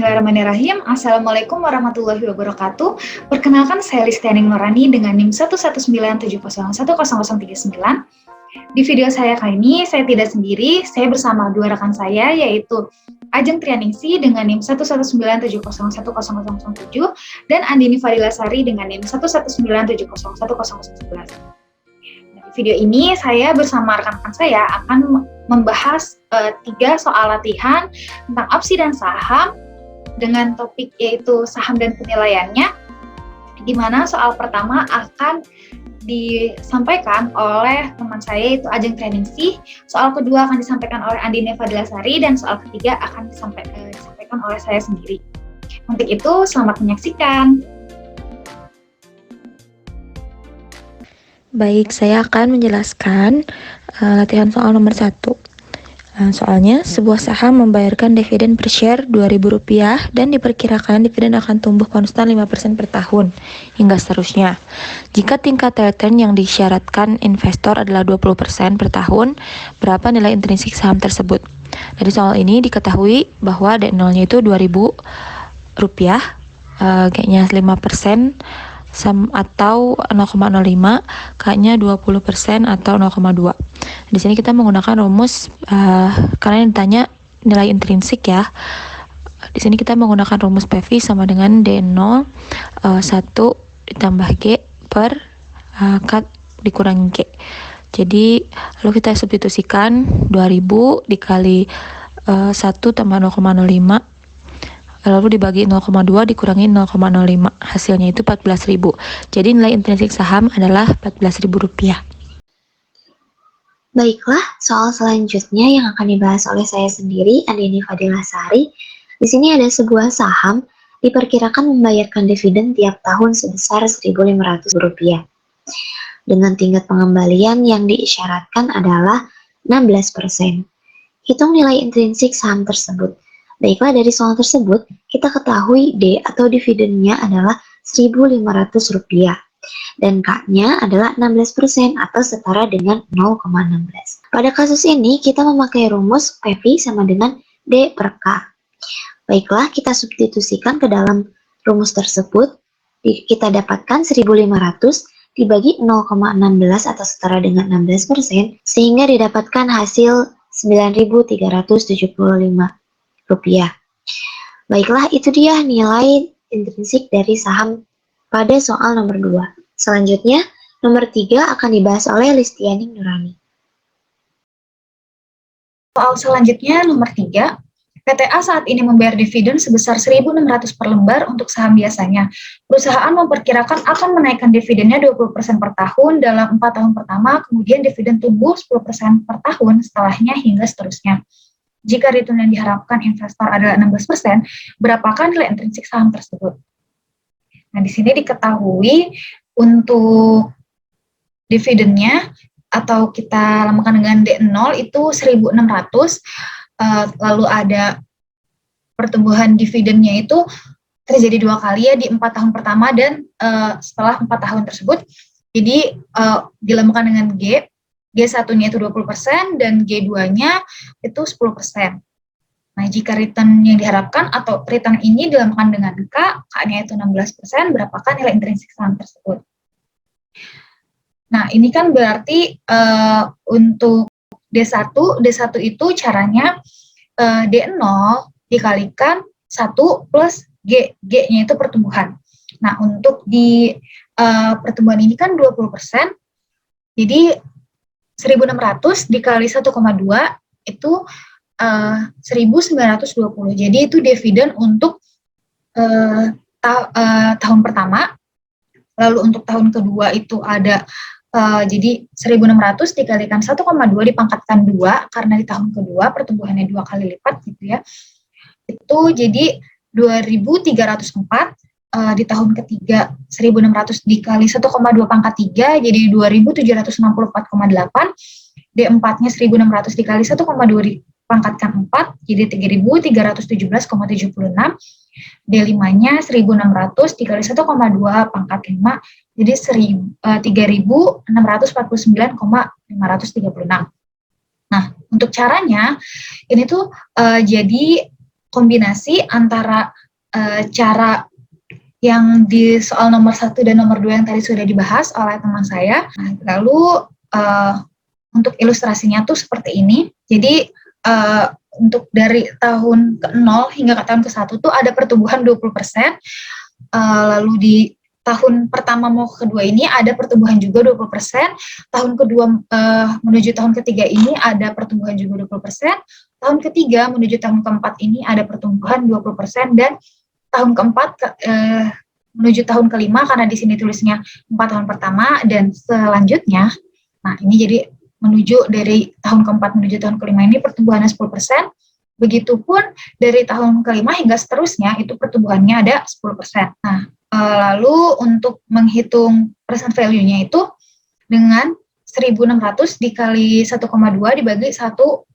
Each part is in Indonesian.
Bismillahirrahmanirrahim. Assalamualaikum warahmatullahi wabarakatuh. Perkenalkan, saya Listianing Nurani dengan NIM 11970101039. Di video saya kali ini, saya tidak sendiri, saya bersama dua rekan saya, yaitu Ajeng Trianingsi dengan NIM 11970101007 dan Andini Fadilasari dengan NIM 11970101011. Di video ini, saya bersama rekan-rekan saya akan membahas 3 soal latihan tentang opsi dan saham dengan topik yaitu saham dan penilaiannya, di mana soal pertama akan disampaikan oleh teman saya yaitu Ajeng Trianingsi, soal kedua akan disampaikan oleh Andini Fadilasari, dan soal ketiga akan disampaikan oleh saya sendiri. Untuk itu, selamat menyaksikan. Baik, saya akan menjelaskan latihan soal nomor 1. Soalnya, sebuah saham membayarkan dividen per share Rp2.000 dan diperkirakan dividen akan tumbuh konstan 5% per tahun, hingga seterusnya. Jika tingkat return yang disyaratkan investor adalah 20% per tahun, berapa nilai intrinsik saham tersebut? Dari soal ini diketahui bahwa D0-nya itu Rp2.000, kayaknya 5%, atau 0,05, K-nya 20% atau 0,2. Di sini kita menggunakan rumus karena ditanya nilai intrinsik ya. Di sini kita menggunakan rumus PV sama dengan D0 1 ditambah G per K dikurangi G. Jadi lalu kita substitusikan 2000 dikali 1 tambah 0,05, lalu dibagi 0,2 dikurangi 0,05, hasilnya itu 14.000. Jadi nilai intrinsik saham adalah Rp14.000. Baiklah, soal selanjutnya yang akan dibahas oleh saya sendiri, Andini Fadilasari. Di sini ada sebuah saham diperkirakan membayarkan dividen tiap tahun sebesar Rp1.500 dengan tingkat pengembalian yang diisyaratkan adalah 16%. Hitung nilai intrinsik saham tersebut. Baiklah, dari soal tersebut, kita ketahui D atau dividennya adalah Rp1.500 dan K-nya adalah 16% atau setara dengan 0,16. Pada kasus ini, kita memakai rumus PV sama dengan D per K. Baiklah, kita substitusikan ke dalam rumus tersebut. Kita dapatkan 1.500 dibagi 0,16 atau setara dengan 16%, sehingga didapatkan hasil Rp9.375. Baiklah, itu dia nilai intrinsik dari saham pada soal nomor 2. Selanjutnya, nomor 3 akan dibahas oleh Listianing Nurani. Soal selanjutnya nomor 3, PTA saat ini membayar dividen sebesar 1.600 per lembar untuk saham biasanya. Perusahaan memperkirakan akan menaikkan dividennya 20% per tahun dalam 4 tahun pertama, kemudian dividen tumbuh 10% per tahun setelahnya hingga seterusnya. Jika return yang diharapkan investor adalah 16%, berapakah nilai intrinsik saham tersebut? Nah, di sini diketahui untuk dividennya atau kita lambangkan dengan D0 itu 1.600, lalu ada pertumbuhan dividennya itu terjadi 2 kali ya di 4 tahun pertama dan setelah 4 tahun tersebut. Jadi dilambangkan dengan G. G1-nya itu 20% dan G2-nya itu 10%. Nah, jika return yang diharapkan atau return ini dilambangkan dengan K, K-nya itu 16%, berapakah nilai intrinsik saham tersebut? Nah, ini kan berarti untuk D1 itu caranya D0 dikalikan 1 plus G, G-nya itu pertumbuhan. Nah, untuk di pertumbuhan ini kan 20%, jadi 1.600 dikali 1,2 itu 1.920. Jadi itu dividen untuk tahun pertama. Lalu untuk tahun kedua itu ada jadi 1.600 dikalikan 1,2 dipangkatkan 2 karena di tahun kedua pertumbuhannya 2 kali lipat gitu ya. Itu jadi 2.304. Di tahun ketiga 1.600 dikali 1,2 pangkat 3 jadi 2.764,8. D4-nya 1.600 dikali 1,2 dipangkatkan 4 jadi 3.317,76. D5-nya 1.600 dikali 1,2 pangkat 5 jadi 3.649,536. Nah, untuk caranya ini tuh jadi kombinasi antara cara yang di soal nomor 1 dan nomor 2 yang tadi sudah dibahas oleh teman saya. Nah, lalu untuk ilustrasinya tuh seperti ini. Jadi untuk dari tahun ke-0 hingga ke tahun ke-1 tuh ada pertumbuhan 20%. Lalu di tahun pertama mau ke kedua ini ada pertumbuhan juga 20%, tahun kedua menuju tahun ketiga ini ada pertumbuhan juga 20%, tahun ketiga menuju tahun keempat ini ada pertumbuhan 20%, dan tahun keempat menuju tahun kelima, karena di sini tulisnya 4 tahun pertama dan selanjutnya. Nah, ini jadi menuju dari tahun keempat menuju tahun kelima ini pertumbuhannya 10%, begitupun dari tahun kelima hingga seterusnya itu pertumbuhannya ada 10%. Nah, lalu untuk menghitung present value-nya itu dengan 1.600 dikali 1,2 dibagi 1,16.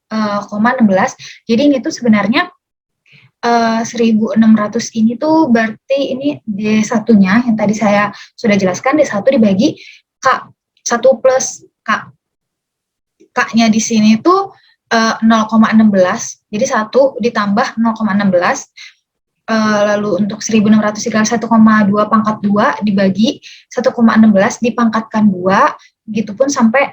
Jadi ini tuh sebenarnya 1.600 ini tuh berarti ini D1-nya yang tadi saya sudah jelaskan, D1 dibagi K, 1 plus K. K-nya di sini tuh 0,16, jadi 1 ditambah 0,16. Lalu untuk 1.600 dikali 1,2 pangkat 2 dibagi 1,16 dipangkatkan 2, begitupun sampai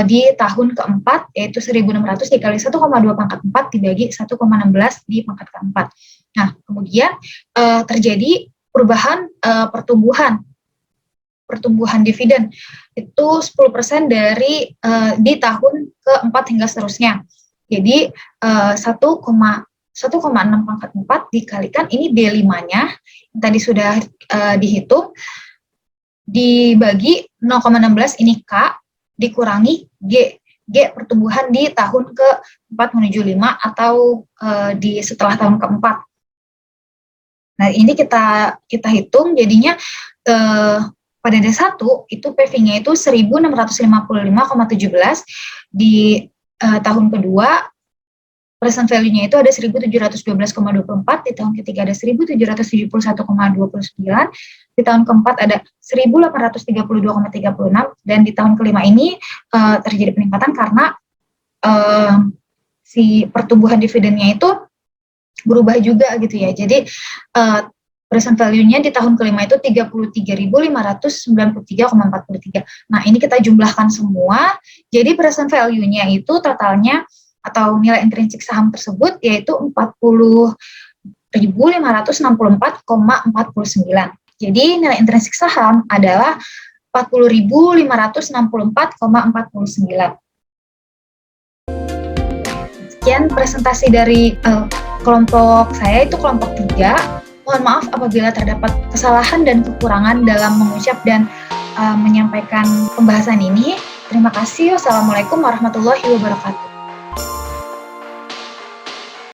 di tahun keempat, yaitu 1.600 dikali 1,2 pangkat 4 dibagi 1,16 dipangkatkan 4. Nah, kemudian terjadi perubahan pertumbuhan dividen itu 10% dari di tahun keempat hingga seterusnya. Jadi 1,6 pangkat 4 dikalikan ini D5-nya yang tadi sudah dihitung, dibagi 0,16 ini K, dikurangi G pertumbuhan di tahun ke-4 menuju 5 atau di setelah tahun ke-4. Nah, ini kita hitung jadinya pada D1 itu PV-nya itu 1.655,17, di tahun kedua present value-nya itu ada 1.712,24, di tahun ketiga ada 1.771,29, di tahun keempat ada 1.832,36, dan di tahun kelima ini terjadi peningkatan karena si pertumbuhan dividennya itu berubah juga gitu ya. Jadi present value-nya di tahun kelima itu 33.593,43. Nah, ini kita jumlahkan semua, jadi present value-nya itu totalnya atau nilai intrinsik saham tersebut yaitu 40.564,49. Jadi nilai intrinsik saham adalah 40.564,49. Sekian presentasi dari kelompok saya, itu kelompok 3. Mohon maaf apabila terdapat kesalahan dan kekurangan dalam mengucap dan menyampaikan pembahasan ini. Terima kasih. Wassalamualaikum warahmatullahi wabarakatuh.